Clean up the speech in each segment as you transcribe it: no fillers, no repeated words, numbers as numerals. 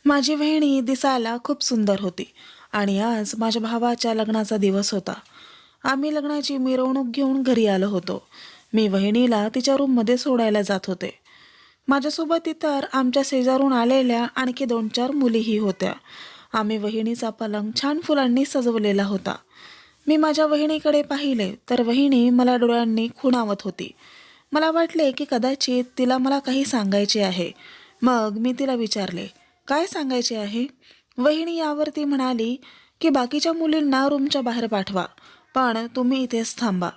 माझी वहिनी दिसायला खूप सुंदर होती आणि आज माझ्या भावाच्या लग्नाचा दिवस होता. आम्ही लग्नाची मिरवणूक घेऊन घरी आलो होतो. मी वहिनीला तिच्या रूममध्ये सोडायला जात होते. माझ्यासोबत इतर आमच्या शेजारून आलेल्या आणखी 2-4 मुलीही होत्या. आम्ही वहिनीचा पलंग छान फुलांनी सजवलेला होता. मी माझ्या वहिनीकडे पाहिले तर वहिनी मला डोळ्यांनी खुणावत होती. मला वाटले की कदाचित तिला मला काही सांगायचे आहे. मग मी तिला विचारले, काय सांगायचे आहे? वहिनी यावरती म्हणाली की बाकीच्या मुलींना रूमच्या बाहेर पाठवा, पण तुम्ही इथेच थांबा.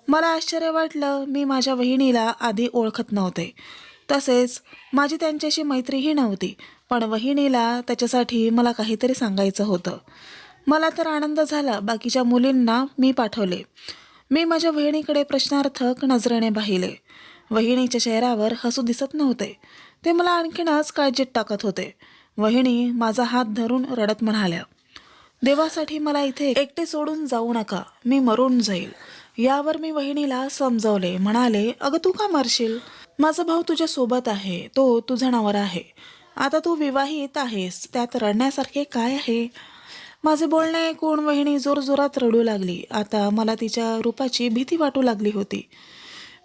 मला आश्चर्य वाटलं. मी माझ्या वहिनीला आधी ओळखत नव्हते. तसेच माझी त्यांच्याशी मैत्रीही नव्हती. पण वहिनीला त्याच्यासाठी मला काहीतरी सांगायचं होतं. मला तर आनंद झाला. बाकीच्या मुलींना मी पाठवले. मी माझ्या वहिनीकडे प्रश्नार्थक नजरेने पाहिले. वहिनीच्या चेहऱ्यावर हसू दिसत नव्हते. ते मला आणखीनच काळजीत टाकत होते. वहिनी माझा हात धरून रडत म्हणाल्या, देवासाठी मला इथे एकटे सोडून जाऊ नका, मी मरून जाईल. यावर मी वहिनीला समजवले. म्हणाले, अगं तू का मरशील? माझा भाऊ तुझ्या सोबत आहे, तो तुझा नवरा आहे. आता तू विवाहित आहेस, त्यात रडण्यासारखे काय आहे? माझे बोलणे ऐकून वहिनी जोरजोरात रडू लागली. आता मला तिच्या रूपाची भीती वाटू लागली होती.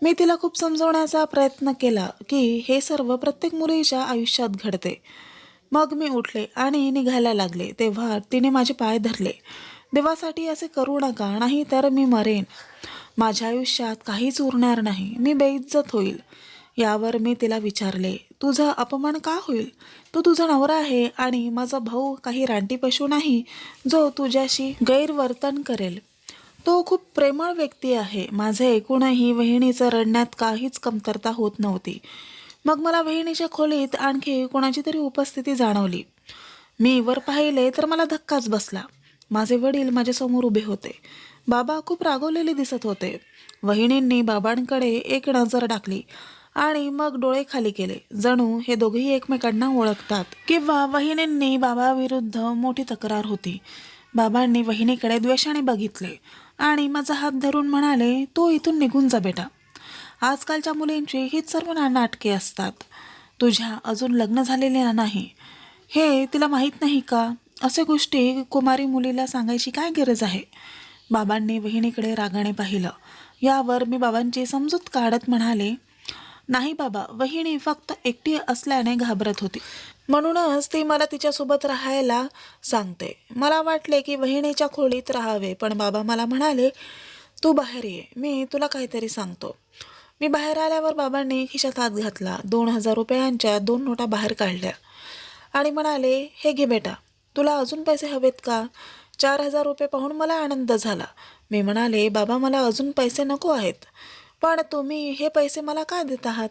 मी तिला खूप समजवण्याचा प्रयत्न केला की हे सर्व प्रत्येक मुलीच्या आयुष्यात घडते. मग मी उठले आणि निघायला लागले. तेव्हा तिने माझे पाय धरले. देवासाठी असे करू नका, नाही तर मी मरेन. माझ्या आयुष्यात काहीच उरणार नाही, मी बेइज्जत होईल. यावर मी तिला विचारले, तुझा अपमान का होईल? तो तुझा नवरा आहे आणि माझा भाऊ काही रानटी पशु नाही जो तुझ्याशी गैरवर्तन करेल. तो खूप प्रेमळ व्यक्ती आहे. माझे ऐकूनही वहिनीचं रडण्यात काहीच कमतरता होत नव्हती. मग मला वहिनीच्या खोलीत आणखी कोणाची तरी उपस्थिती जाणवली. मी वर पाहिले तर मला धक्काच बसला. माझे वडील माझ्यासमोर उभे होते. बाबा खूप रागवलेले दिसत होते. वहिनींनी बाबांकडे एक नजर टाकली आणि मग डोळे खाली केले, जणू हे दोघेही एकमेकांना ओळखतात किंवा वहिनींनी बाबाविरुद्ध मोठी तक्रार होती. बाबांनी वहिनीकडे द्वेषाने बघितले आणि माझा हात धरून म्हणाले, तो इथून निघून जा बेटा. आजकालच्या मुलींची हीच सर्व नाटके असतात. तुझ्या अजून लग्न झालेले नाही हे तिला माहीत नाही का? अशा गोष्टी कुमारी मुलीला सांगायची काय गरज आहे? बाबांनी वहिनीकडे रागाने पाहिलं. यावर मी बाबांची समजूत काढत म्हणाले, नाही बाबा, वहिनी फक्त एकटी असल्याने घाबरत होती, म्हणूनच ती मला तिच्यासोबत राहायला सांगते. मला वाटले की वहिनीच्या खोलीत राहावे, पण बाबा मला म्हणाले, तू बाहेर ये, मी तुला काहीतरी सांगतो. मी बाहेर आल्यावर बाबांनी खिशात हात घातला. 2,000 रुपयांच्या 2 नोटा बाहेर काढल्या आणि म्हणाले, हे घे बेटा, तुला अजून पैसे हवेत का? 4,000 रुपये पाहून मला आनंद झाला. मी म्हणाले, बाबा मला अजून पैसे नको आहेत, पण तुम्ही हे पैसे मला का देत आहात?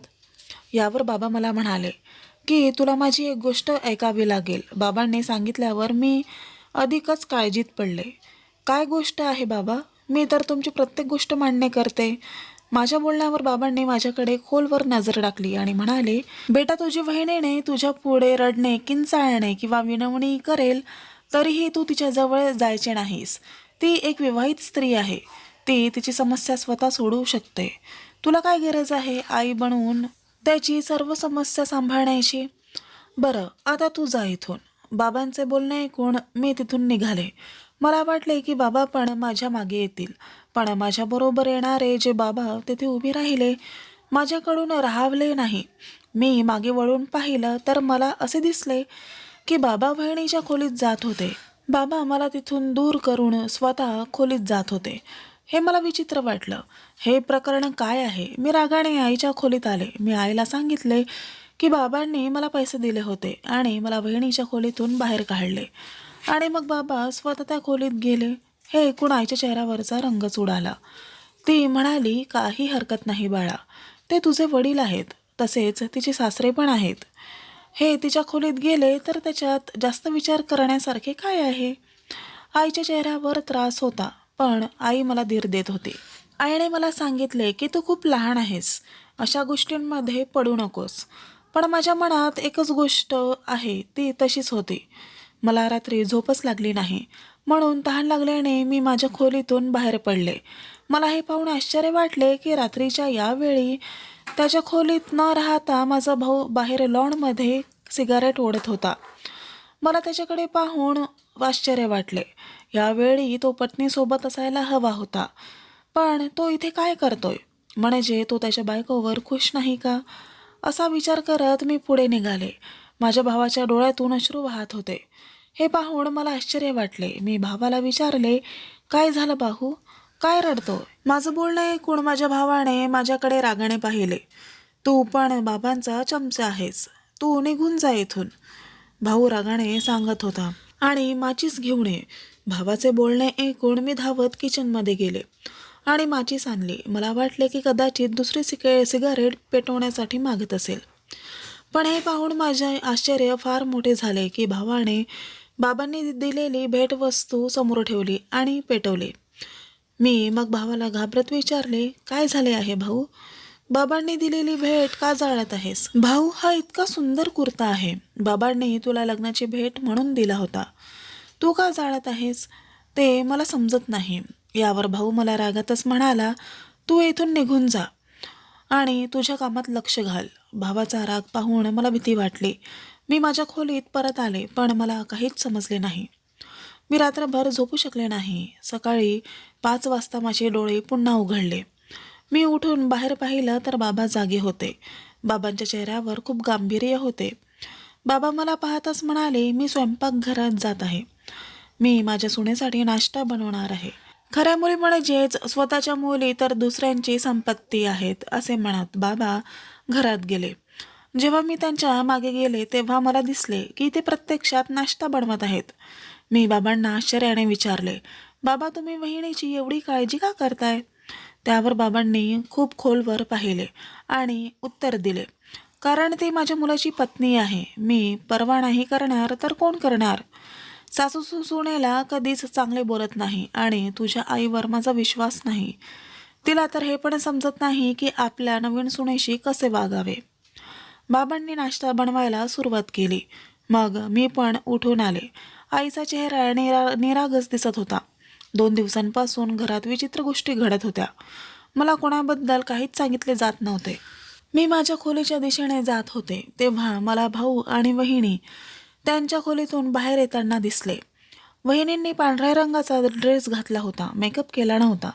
यावर बाबा मला म्हणाले की तुला माझी एक गोष्ट ऐकावी लागेल. बाबांनी सांगितल्यावर मी अधिकच काळजीत पडले. काय गोष्ट आहे बाबा? मी तर तुमची प्रत्येक गोष्ट मान्य करते. माझ्या बोलण्यावर बाबांनी माझ्याकडे खोलवर नजर टाकली आणि म्हणाले, बेटा, तुझी बहिणीने तुझ्या पुढे रडणे, किंचाळणे किंवा विनवणी करेल तरीही तू तिच्याजवळ जायचे नाहीस. ती एक विवाहित स्त्री आहे. ती तिची समस्या स्वतः सोडवू शकते. तुला काय गरज आहे आई बनवून त्याची सर्व समस्या सांभाळण्याची? बरं, आता तू जा इथून. बाबांचे बोलणे ऐकून मी तिथून निघाले. मला वाटले की बाबा पण माझ्या मागे येतील, पण माझ्याबरोबर येणारे जे बाबा तिथे उभे राहिले माझ्याकडून राहावले नाही. मी मागे वळून पाहिलं तर मला असे दिसले की बाबा वहिनीच्या खोलीत जात होते. बाबा मला तिथून दूर करून स्वतः खोलीत जात होते. हे मला विचित्र वाटलं. हे प्रकरण काय आहे? मी रागाने आईच्या खोलीत आले. मी आईला सांगितले की बाबांनी मला पैसे दिले होते आणि मला वहिनीच्या खोलीतून बाहेर काढले आणि मग बाबा स्वतः त्या खोलीत गेले. हे ऐकून आईच्या चेहऱ्यावरचा रंगच उडाला. ती म्हणाली, काही हरकत नाही बाळा, ते तुझे वडील आहेत, तसेच तिचे सासरे पण आहेत. हे तिच्या खोलीत गेले तर त्याच्यात जास्त विचार करण्यासारखे काय आहे? आईच्या चेहऱ्यावर त्रास होता, पण आई मला धीर देत होती. आईने मला सांगितले की तू खूप लहान आहेस, अशा गोष्टींमध्ये पडू नकोस. पण माझ्या मनात एकच गोष्ट आहे, ती तशीच होती. मला रात्री झोपच लागली नाही, म्हणून तहान लागल्याने मी माझ्या खोलीतून बाहेर पडले. मला हे पाहून आश्चर्य वाटले की रात्रीच्या यावेळी त्याच्या खोलीत न राहता माझा भाऊ बाहेर लॉनमध्ये सिगारेट ओढत होता. मला त्याच्याकडे पाहून आश्चर्य वाटले. यावेळी तो पत्नीसोबत असायला हवा होता, पण तो इथे काय करतोय? म्हणजे तो त्याच्या बायकोवर खुश नाही का? असा विचार करत मी पुढे निघाले. माझ्या भावाच्या डोळ्यातून अश्रू वाहत होते. हे पाहून मला आश्चर्य वाटले. मी भावाला विचारले, काय झालं भाऊ? काय रडतोय? माझं बोलणं ऐकून माझ्या भावाने माझ्याकडे रागाने पाहिले. तू पण बाबांचा चमचा आहेस. तू निघून जा इथून, भाऊ रागाने सांगत होता. आणि माचीस घेऊन ये. भावाचे बोलणे ऐकून मी धावत किचनमध्ये गेले आणि माचीस आणली. मला वाटले की कदाचित दुसरी सिगारेट पेटवण्यासाठी मागत असेल. पण हे पाहून माझे आश्चर्य फार मोठे झाले की भावाने बाबांनी दिलेली भेटवस्तू समोर ठेवली आणि पेटवली. मी मग भावाला घाबरत विचारले, काय झाले आहे भाऊ? बाबांनी दिलेली भेट का जाळत आहेस? भाऊ, हा इतका सुंदर कुर्ता आहे. बाबांनी तुला लग्नाची भेट म्हणून दिला होता. तू का जाळत आहेस ते मला समजत नाही. यावर भाऊ मला रागातच म्हणाला, तू इथून निघून जा आणि तुझ्या कामात लक्ष घाल. भावाचा राग पाहून मला भीती वाटली. मी माझ्या खोलीत परत आले, पण मला काहीच समजले नाही. मी रात्रभर झोपू शकले नाही. सकाळी 5 वाजता माझे डोळे पुन्हा उघडले. मी उठून बाहेर पाहिलं तर बाबा जागे होते. बाबांच्या चेहऱ्यावर खूप गांभीर्य होते. बाबा मला पाहताच म्हणाले, मी स्वयंपाकघरात जात आहे. मी माझ्या सुनेसाठी नाश्ता बनवणार आहे. खऱ्या मुली म्हणजेच स्वतःच्या मुली तर दुसऱ्यांची संपत्ती आहेत असे म्हणत बाबा घरात गेले. जेव्हा मी त्यांच्या मागे गेले तेव्हा मला दिसले की ते प्रत्यक्षात नाश्ता बनवत आहेत. मी बाबांना आश्चर्याने विचारले, बाबा तुम्ही वहिनीची एवढी काळजी का करताय? त्यावर बाबांनी खूप खोलवर पाहिले आणि उत्तर दिले, कारण ती माझ्या मुलाची पत्नी आहे. मी परवा नाही करणार तर कोण करणार? सासू सुनेला कधीच चांगले बोलत नाही आणि तुझ्या आईवर माझा विश्वास नाही. तिला तर हे पण समजत नाही की आपल्या नवीन सुनेशी कसे वागावे. बाबांनी नाश्ता बनवायला सुरुवात केली. मग मी पण उठून आले. आईचा चेहरा निरागस दिसत होता. 2 दिवसांपासून घरात विचित्र गोष्टी घडत होत्या. मला कोणाबद्दल काहीच सांगितले जात नव्हते. मी माझ्या खोलीच्या दिशेने जात होते तेव्हा मला भाऊ आणि वहिनी त्यांच्या खोलीतून बाहेर येताना दिसले. वहिनींनी पांढऱ्या रंगाचा ड्रेस घातला होता, मेकअप केला नव्हता.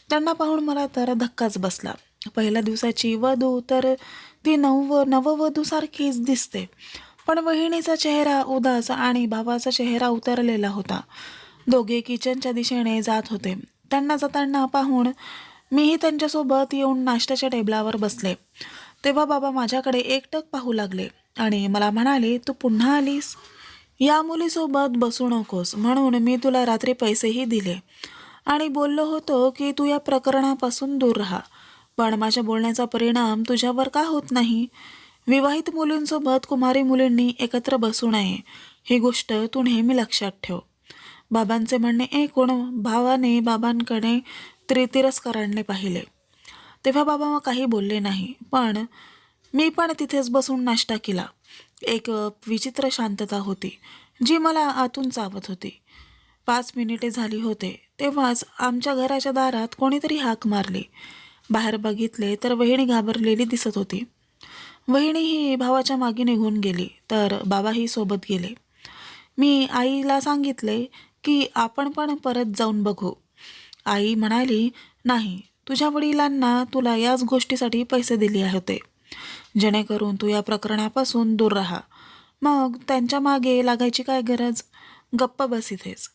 त्यांना पाहून मला तर धक्काच बसला. पहिल्या दिवसाची वधू तर ती नववधूसारखीच दिसते, पण वहिनीचा चेहरा उदास आणि भावाचा चेहरा उतरलेला होता. दोघे किचनच्या दिशेने जात होते. त्यांना जाताना पाहून मीही त्यांच्यासोबत येऊन नाश्त्याच्या टेबलावर बसले. तेव्हा बाबा माझ्याकडे एकटक पाहू लागले आणि मला म्हणाले, तू पुन्हा आलीस? या मुलीसोबत बसू नकोस म्हणून मी तुला रात्री पैसेही दिले आणि बोललो होतो की तू या प्रकरणापासून दूर राहा. पण माझ्या बोलण्याचा परिणाम तुझ्यावर का होत नाही? विवाहित मुलींसोबत कुमारी मुलींनी एकत्र बसू नये, ही गोष्ट तू नेहमी लक्षात ठेव. बाबांचे म्हणणे ऐकून भावाने बाबांकडे तिरस्काराने पाहिले. तेव्हा बाबा काही बोलले नाही, पण मी पण तिथेच बसून नाश्ता केला. एक विचित्र शांतता होती जी मला आतून चावत होती. 5 मिनिटे झाली होते तेव्हाच आमच्या घराच्या दारात कोणीतरी हाक मारली. बाहेर बघितले तर वहिनी घाबरलेली दिसत होती. वहिनीही भावाच्या मागे निघून गेली तर बाबाही सोबत गेले. मी आईला सांगितले की आपण पण परत जाऊन बघू. आई म्हणाली, नाही, तुझ्या वडिलांना तुला याच गोष्टीसाठी पैसे दिले होते जेणेकरून तू या प्रकरणापासून दूर राहा. मग त्यांच्या मागे लागायची काय गरज? गप्प बस इथेच.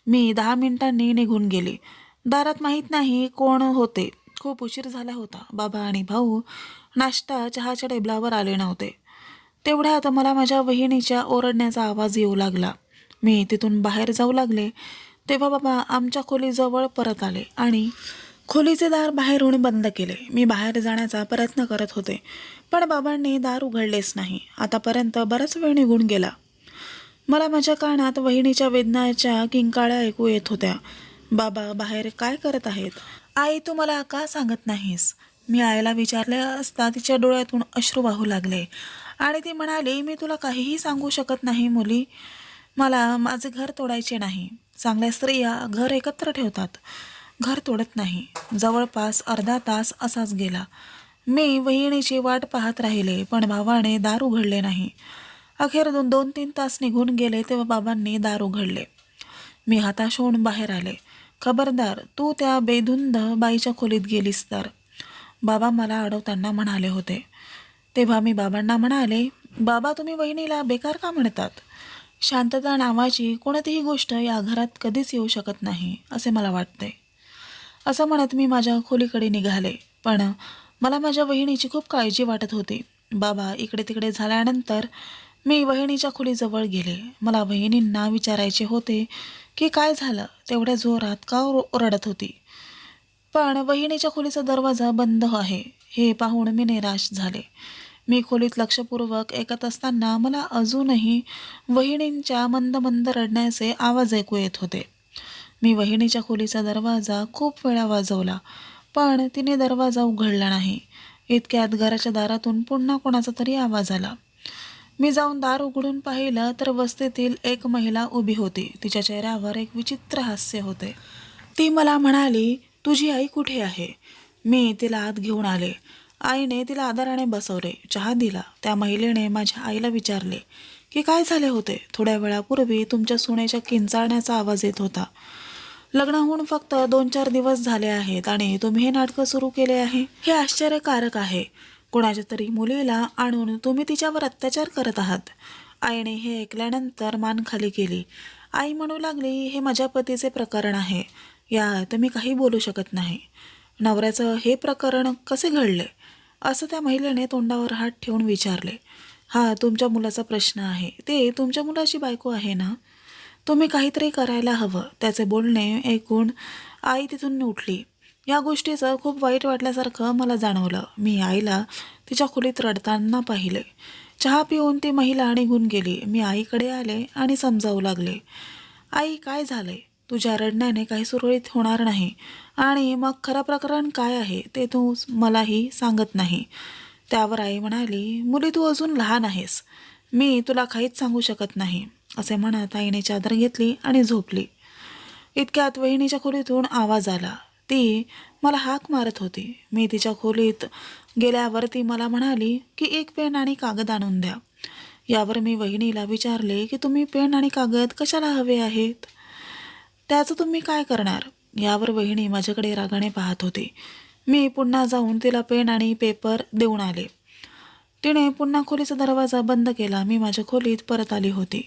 मी 10 मिनिटांनी निघून गेली. दारात माहीत नाही कोण होते. खूप उशीर झाला होता. बाबा आणि भाऊ नाश्ता चहाच्या टेबलावर आले नव्हते. तेवढ्यात मला माझ्या वहिनीच्या ओरडण्याचा आवाज येऊ लागला. मी तिथून बाहेर जाऊ लागले तेव्हा बाबा आमच्या खोलीजवळ परत आले आणि खोलीचे दार बाहेरून बंद केले. मी बाहेर जाण्याचा प्रयत्न करत होते, पण बाबांनी दार उघडलेच नाही. आतापर्यंत बराच वेळ निघून गेला. मला माझ्या कानात वहिनीच्या वेदनाच्या किंकाळ्या ऐकू येत होत्या. बाबा बाहेर काय करत आहेत? आई, तू मला का सांगत नाहीस? मी आईला विचारले असता तिच्या डोळ्यातून अश्रू वाहू लागले आणि ती म्हणाली, मी तुला काहीही सांगू शकत नाही मुली. मला माझे घर तोडायचे नाही. चांगल्या स्त्रिया घर एकत्र ठेवतात, घर तोडत नाही. जवळपास अर्धा तास असाच गेला. मी वहिनीची वाट पाहत राहिले, पण भावाने दार उघडले नाही. अखेर 2-3 तास निघून गेले तेव्हा बाबांनी दार उघडले. मी हताश होऊन बाहेर आले. खबरदार, तू त्या बेधुंद बाईच्या खोलीत गेलीस तर, बाबा मला अडवताना म्हणाले होते. तेव्हा मी बाबांना म्हणाले, बाबा तुम्ही वहिनीला बेकार का म्हणतात? शांतता नावाची कोणतीही गोष्ट या घरात कधीच येऊ शकत नाही असे मला वाटते. असं म्हणत मी माझ्या खोलीकडे निघाले. पण मला माझ्या वहिनीची खूप काळजी वाटत होती. बाबा इकडे तिकडे झाल्यानंतर मी वहिनीच्या खोलीजवळ गेले. मला वहिनींना विचारायचे होते की काय झालं, तेवढ्या जोरात का रडत होती. पण वहिनीच्या खोलीचा दरवाजा बंद आहे हे पाहून मी निराश झाले. मी खोलीत लक्षपूर्वक ऐकत असताना मला अजूनही वहिनींच्या मंद मंद रडण्याचे आवाज ऐकू येत होते. मी वहिनीच्या खोलीचा दरवाजा खूप वेळा वाजवला, पण तिने दरवाजा उघडला नाही. इतक्यात घराच्या दारातून पुन्हा कोणाचा तरी आवाज आला. मी जाऊन दार उघडून पाहिलं तर वस्तीतील एक महिला उभी होती. तिच्या चेहऱ्यावर एक विचित्र हास्य होते. ती मला म्हणाली, तुझी आई कुठे आहे? मी तिला आत घेऊन आले. आईने तिला आदराने बसवले, चहा दिला. त्या महिलेने माझ्या आईला विचारले की काय झाले होते. थोड्या वेळापूर्वी तुमच्या सुनेच्या किंचाळण्याचा आवाज येत होता. लग्न होऊन फक्त 2-4 दिवस झाले आहेत आणि तुम्ही हे नाटकं सुरू केले आहे. हे आश्चर्यकारक आहे. कोणाच्या तरी मुलीला आणून तुम्ही तिच्यावर अत्याचार करत आहात. आईने हे ऐकल्यानंतर मान खाली केली. आई म्हणू लागली, हे माझ्या पतीचे प्रकरण आहे, यात मी काही बोलू शकत नाही. नवऱ्याचं हे प्रकरण कसे घडले असं त्या महिलेने तोंडावर हात ठेवून विचारले. हा तुमच्या मुलाचा प्रश्न आहे. ते तुमच्या मुलाची बायको आहे ना? तुम्ही काहीतरी करायला हवं. त्याचे बोलणे ऐकून आई तिथून उठली. या गोष्टीचं खूप वाईट वाटल्यासारखं मला जाणवलं. मी आईला तिच्या खोलीत रडताना पाहिले. चहा पिऊन ती महिला निघून गेली. मी आईकडे आले आणि समजावू लागले, आई काय झालंय? तुझ्या रडण्याने काही सुरळीत होणार नाही. आणि मग खरं प्रकरण काय आहे ते तू मलाही सांगत नाही. त्यावर आई म्हणाली, मुली तू अजून लहान आहेस, मी तुला काहीच सांगू शकत नाही. असे म्हणत आईने चादर घेतली आणि झोपली. इतक्यात वहिनीच्या खोलीतून आवाज आला. ती मला हाक मारत होती. मी तिच्या खोलीत गेल्यावर ती मला म्हणाली की एक पेन आणि कागद आणून द्या. यावर मी वहिनीला विचारले की तुम्ही पेन आणि कागद कशाला हवे आहेत? त्याचं तुम्ही काय करणार? यावर वहिनी माझ्याकडे रागाने पाहत होती. मी पुन्हा जाऊन तिला पेन आणि पेपर देऊन आले. तिने पुन्हा खोलीचा दरवाजा बंद केला. मी माझ्या खोलीत परत आली होती.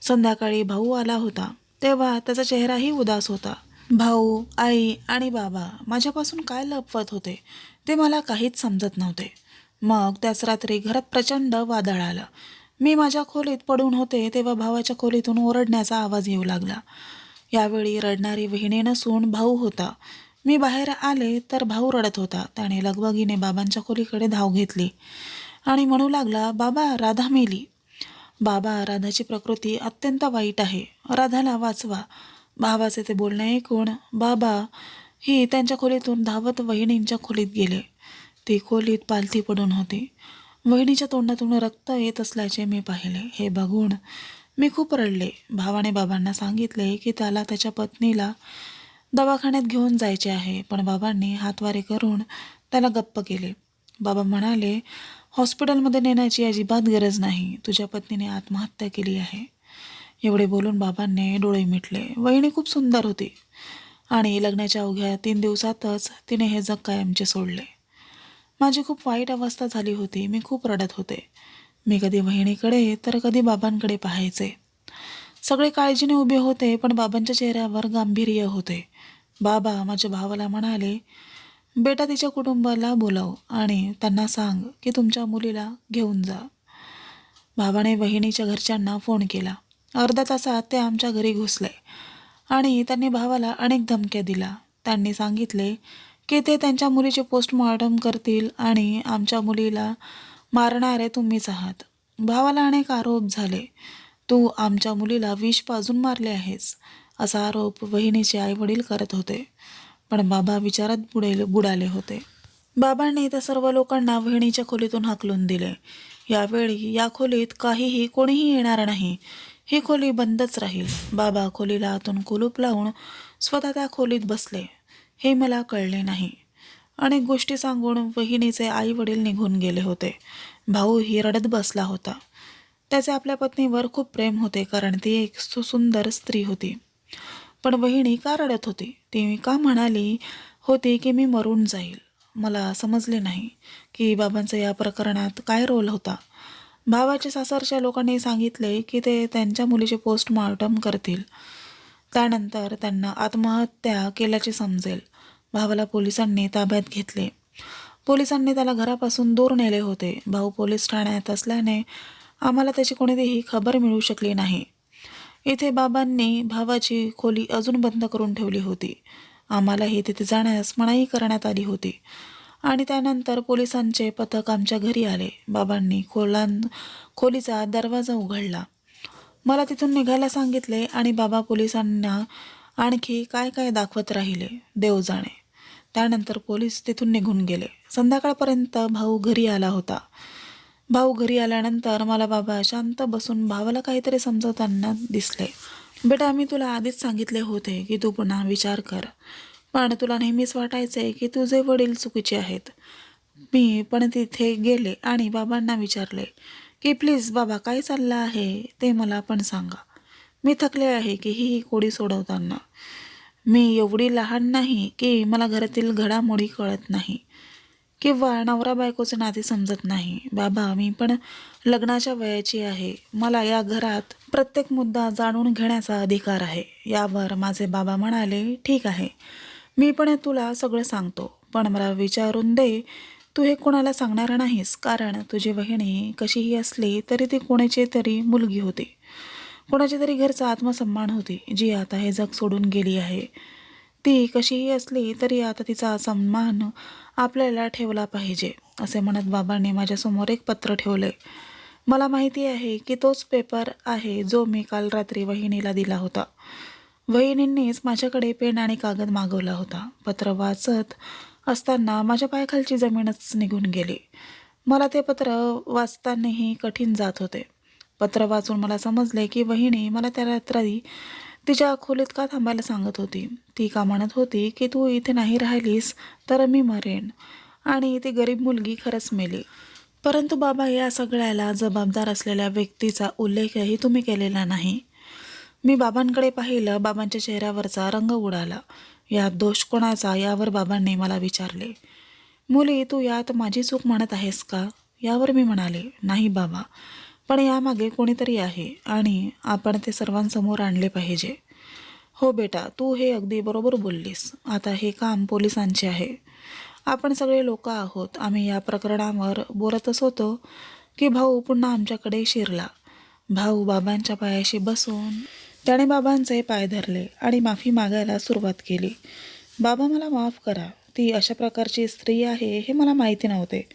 संध्याकाळी भाऊ आला होता. तेव्हा त्याचा चेहराही उदास होता. भाऊ, आई आणि बाबा माझ्यापासून काय लपवत होते ते मला काहीच समजत नव्हते. मग त्याच रात्री घरात प्रचंड वादळ आलं. मी माझ्या खोलीत पडून होते तेव्हा भावाच्या खोलीतून ओरडण्याचा आवाज येऊ लागला. यावेळी रडणारी वहिनी नसून भाऊ होता. मी बाहेर आले तर भाऊ रडत होता. त्याने लगबगीने बाबांच्या खोलीकडे धाव घेतली आणि म्हणू लागला, बाबा राधा मेली. बाबा राधाची प्रकृती अत्यंत वाईट आहे, राधाला वाचवा. भावाचे ते बोलणे ऐकून बाबा ही त्यांच्या खोलीतून धावत वहिनींच्या खोलीत गेले. ती खोलीत पालथी पडून होती. वहिनीच्या तोंडातून रक्त येत असल्याचे मी पाहिले. हे बघून मी खूप रडले. भावाने बाबांना सांगितले की त्याला त्याच्या पत्नीला दवाखान्यात घेऊन जायचे आहे, पण बाबांनी हातवारे करून त्याला गप्प केले. बाबा म्हणाले, हॉस्पिटलमध्ये नेण्याची अजिबात गरज नाही, तुझ्या पत्नीने आत्महत्या केली आहे. एवढे बोलून बाबांनी डोळे मिटले. वहिनी खूप सुंदर होती आणि लग्नाच्या अवघ्या 3 दिवसातच तिने हे जग कायमचे सोडले. माझी खूप वाईट अवस्था झाली होती. मी खूप रडत होते. मी कधी वहिनीकडे तर कधी बाबांकडे पाहायचे. सगळे काळजीने उभे होते, पण बाबांच्या चेहऱ्यावर गांभीर्य होते. बाबा माझ्या भावाला म्हणाले, बेटा तिच्या कुटुंबाला बोलाव आणि त्यांना सांग की तुमच्या मुलीला घेऊन जा. बाबाने वहिनीच्या घरच्यांना फोन केला. अर्ध्या तासात ते आमच्या घरी घुसले आणि त्यांनी भावाला अनेक धमक्या दिल्या. त्यांनी सांगितले की ते त्यांच्या मुलीचे पोस्टमॉर्टम करतील आणि आमच्या मुलीला मारणारे तुम्हीच आहात. भावाला अनेक आरोप झाले. तू आमच्या मुलीला विष पाजून मारले आहेस, असा आरोप वहिनीचे आईवडील करत होते. पण बाबा विचारात बुडाले होते. बाबांनी त्या सर्व लोकांना वहिनीच्या खोलीतून हाकलून दिले. यावेळी या खोलीत काहीही कोणीही येणार नाही. ही खोली बंदच राहील. बाबा खोलीला आतून कुलूप लावून स्वतः त्या खोलीत बसले. हे मला कळले नाही. अनेक गोष्टी सांगून वहिनीचे आई वडील निघून गेले होते. भाऊही रडत बसला होता. त्याचे आपल्या पत्नीवर खूप प्रेम होते, कारण ती एक सुंदर स्त्री होती. पण वहिनी का रडत होती? ती का म्हणाली होती की मी मरून जाईल? मला समजले नाही की बाबांचा या प्रकरणात काय रोल होता. भावाच्या सासरच्या लोकांनी सांगितले की ते त्यांच्या मुलीचे पोस्टमॉर्टम करतील. त्यानंतर त्यांना आत्महत्या केल्याचे समजेल. भावाला पोलिसांनी ताब्यात घेतले. पोलिसांनी त्याला घरापासून दूर नेले होते. भाऊ पोलीस ठाण्यात असल्याने आम्हाला त्याची कोणतीही खबर मिळू शकली नाही. इथे बाबांनी भावाची खोली अजून बंद करून ठेवली होती. आम्हालाही तिथे जाण्यास मनाई करण्यात आली होती. आणि त्यानंतर पोलिसांचे पथक आमच्या घरी आले. बाबांनी खोलीचा दरवाजा उघडला. मला तिथून निघायला सांगितले आणि बाबा पोलिसांना आणखी काय काय दाखवत राहिले, देव जाणे. त्यानंतर पोलीस तिथून निघून गेले. संध्याकाळपर्यंत भाऊ घरी आला होता. भाऊ घरी आल्यानंतर मला बाबा शांत बसून भावाला काहीतरी समजवताना दिसले. बेटा, मी तुला आधीच सांगितले होते की तू पुन्हा विचार कर, पण तुला नेहमीच वाटायचे की तुझे वडील चुकीचे आहेत. मी पण तिथे गेले आणि बाबांना विचारले की प्लीज बाबा, काय चाललं आहे ते मला पण सांगा. मी थकले आहे की ही कोडी सोडवताना. मी एवढी लहान नाही की मला घरातील घडामोडी कळत नाही किंवा नवरा बायकोचे नाते समजत नाही. बाबा, मी पण लग्नाच्या वयाची आहे. मला या घरात प्रत्येक मुद्दा जाणून घेण्याचा अधिकार आहे. यावर माझे बाबा म्हणाले, ठीक आहे, मी पण तुला सगळं सांगतो, पण मला विचारून दे, तू हे कोणाला सांगणार नाहीस, कारण तुझी बहिणी कशीही असली तरी ती कोणाची तरी मुलगी होती, कोणाची तरी घरचा आत्मसन्मान होती, जी आता हे जग सोडून गेली आहे. ती कशीही असली तरी आता तिचा सन्मान आपल्याला ठेवला पाहिजे. असे म्हणत बाबांनी माझ्यासमोर एक पत्र ठेवले. मला माहिती आहे की तोच पेपर आहे जो मी काल रात्री वहिनीला दिला होता. वहिनींनीच माझ्याकडे पेन आणि कागद मागवला होता. पत्र वाचत असताना माझ्या पायाखालची जमीनच निघून गेली. मला ते पत्र वाचतानाही कठीण जात होते. पत्र वाचून मला समजले की वहिनी मला त्या रात्री तिच्या खोलीत का थांबायला सांगत होती. ती का म्हणत होती की तू इथे नाही राहिलीस तर मी मरेन, आणि ती गरीब मुलगी खरंच मेली. परंतु बाबा, या सगळ्याला जबाबदार असलेल्या व्यक्तीचा उल्लेखही तुम्ही केलेला नाही. मी बाबांकडे पाहिलं. बाबांच्या चेहऱ्यावरचा रंग उडाला. यात दोष कोणाचा, यावर बाबांनी मला विचारले. मुली, तू यात माझी चूक म्हणत आहेस का? यावर मी म्हणाले, नाही बाबा, पण यामागे कोणीतरी आहे आणि आपण ते सर्वांसमोर आणले पाहिजे. हो बेटा, तू हे अगदी बरोबर बोललीस. आता हे काम पोलिसांचे आहे. आपण सगळे लोक आहोत. आम्ही या प्रकरणावर बोलतच होतो की भाऊ पुन्हा आमच्याकडे शिरला. भाऊ बाबांच्या पायाशी बसून त्याने बाबांचे पाय धरले आणि माफी मागायला सुरुवात केली. बाबा, मला माफ करा. ती अशा प्रकारची स्त्री आहे हे मला माहिती नव्हते.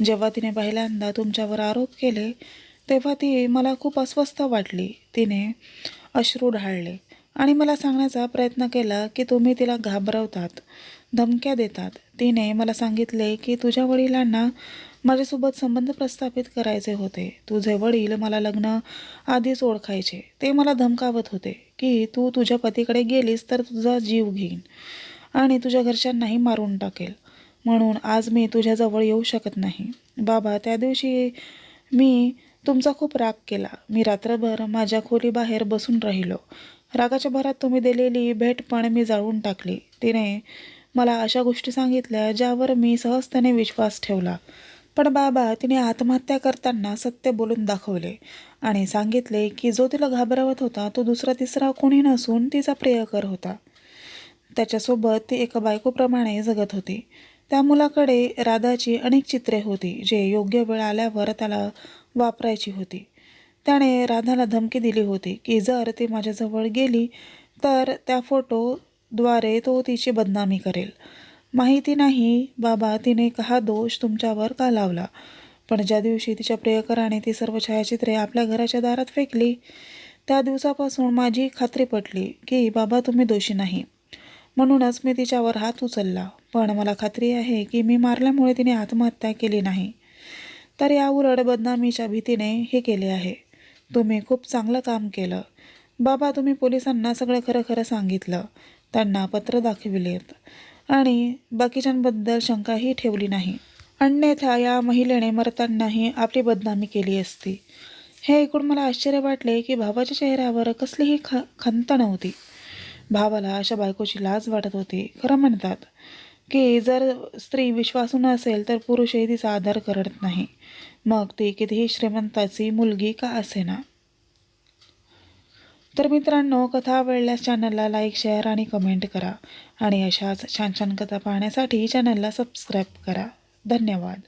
जेव्हा तिने पहिल्यांदा तुमच्यावर आरोप केले तेव्हा ती मला खूप अस्वस्थ वाटली. तिने अश्रू ढाळले आणि मला सांगण्याचा प्रयत्न केला की तुम्ही तिला घाबरवतात, धमक्या देतात. तिने मला सांगितले की तुझ्या वडिलांना माझ्यासोबत संबंध प्रस्थापित करायचे होते. तुझे वडील मला लग्न आधीच ओळखायचे. ते मला धमकावत होते की तू तुझ्या पतीकडे गेलीस तर तुझा जीव घेईन आणि तुझ्या घरच्यांनाही मारून टाकेल. म्हणून आज मी तुझ्याजवळ येऊ शकत नाही. बाबा, त्या दिवशी मी तुमचा खूप राग केला. मी रात्रभर माझ्या खोलीबाहेर बसून राहिलो. रागाच्या भरात तुम्ही दिलेली भेट पण मी जाळून टाकली. तिने मला अशा गोष्टी सांगितल्या ज्यावर मी सहजतेने विश्वास ठेवला. पण बाबा, तिने आत्महत्या करताना सत्य बोलून दाखवले आणि सांगितले की जो तिला घाबरवत होता तो दुसरा तिसरा कोणी नसून तिचा प्रियकर होता. त्याच्यासोबत ती एका बायकोप्रमाणे जगत होती. त्या मुलाकडे राधाची अनेक चित्रे होती जे योग्य वेळ आल्यावर त्याला वापरायची होती. त्याने राधाला धमकी दिली होती की जर ती माझ्याजवळ गेली तर त्या फोटोद्वारे तो तिची बदनामी करेल. माहिती नाही बाबा, तिने हा दोष तुमच्यावर का लावला. पण ज्या दिवशी तिच्या प्रियकराने ती सर्व छायाचित्रे आपल्या घराच्या दारात फेकली त्या दिवसापासून माझी खात्री पटली की बाबा, तुम्ही दोषी नाही. म्हणूनच मी तिच्यावर हात उचलला. पण मला खात्री आहे की मी मारल्यामुळे तिने आत्महत्या केली नाही, तर याउलट बदनामीच्या भीतीने हे केले आहे. तुम्ही खूप चांगलं काम केलं बाबा. तुम्ही पोलिसांना सगळं खरं खरं सांगितलं, त्यांना पत्र दाखविलेत आणि बाकीच्यांबद्दल शंकाही ठेवली नाही. अन्यथा या महिलेने मरतानाही आपली बदनामी केली असती. हे ऐकून मला आश्चर्य वाटले की भावाच्या चेहऱ्यावर कसलीही खंत नव्हती. भावाला अशा बायकोची लाज वाटत होती. खरं म्हणतात की जर स्त्री विश्वासू नसेल तर पुरुषही तिचा आदर करत नाही, मग ती कितीही श्रीमंताची मुलगी का असेना. तर मित्रांनो, कथा आवडल्यास चॅनलला लाईक, शेअर आणि कमेंट करा आणि अशाच छान छान कथा पाहण्यासाठी चॅनलला सबस्क्राईब करा. धन्यवाद.